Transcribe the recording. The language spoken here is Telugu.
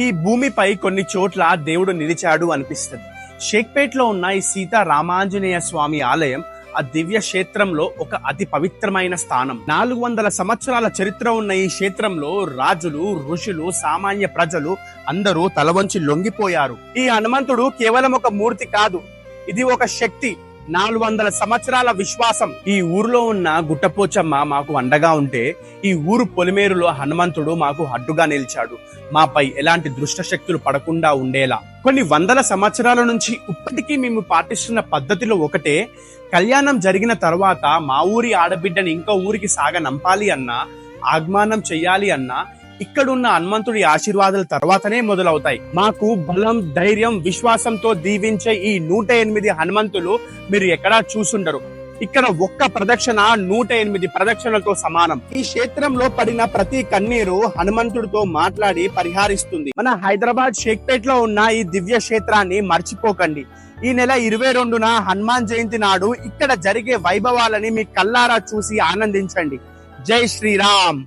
ఈ భూమిపై కొన్ని చోట్ల దేవుడు నిలిచాడు అనిపిస్తుంది. షేక్పేట్ లో ఉన్న ఈ సీతారామాంజనేయ స్వామి ఆలయం ఆ దివ్య క్షేత్రంలో ఒక అతి పవిత్రమైన స్థానం. 400 సంవత్సరాల చరిత్ర ఉన్న ఈ క్షేత్రంలో రాజులు, ఋషులు, సామాన్య ప్రజలు అందరూ తలవంచి లొంగిపోయారు. ఈ హనుమంతుడు కేవలం ఒక మూర్తి కాదు, ఇది ఒక శక్తి. 400 సంవత్సరాల విశ్వాసం. ఈ ఊర్లో ఉన్న గుట్టపోచమ్మ మాకు అండగా ఉంటే, ఈ ఊరు పొలిమేరులో హనుమంతుడు మాకు అడ్డుగా నిలిచాడు, మాపై ఎలాంటి దుష్ట శక్తులు పడకుండా ఉండేలా. కొన్ని వందల సంవత్సరాల నుంచి ఇప్పటికీ మేము పాటిస్తున్న పద్ధతిలో ఒకటే, కళ్యాణం జరిగిన తర్వాత మా ఊరి ఆడబిడ్డని ఇంకో ఊరికి సాగనంపాలి అన్నా, ఆగమనం చెయ్యాలి అన్నా ఇక్కడున్న హనుమంతుడి ఆశీర్వాదాల తర్వాతనే మొదలవుతాయి. మాకు బలం, ధైర్యం, విశ్వాసంతో దీవించే ఈ 108 హనుమంతులు మీరు ఎక్కడా చూసుండరు. ఇక్కడ ఒక్క ప్రదక్షిణ 108 ప్రదక్షిణలతో సమానం. ఈ క్షేత్రంలో పడిన ప్రతి కన్నీరు హనుమంతుడితో మాట్లాడి పరిహారిస్తుంది. మన హైదరాబాద్ షేక్పేట్ లో ఉన్న ఈ దివ్య క్షేత్రాన్ని మర్చిపోకండి. ఈ నెల 22న హనుమాన్ జయంతి నాడు ఇక్కడ జరిగే వైభవాలని మీ కల్లారా చూసి ఆనందించండి. జై శ్రీరామ్.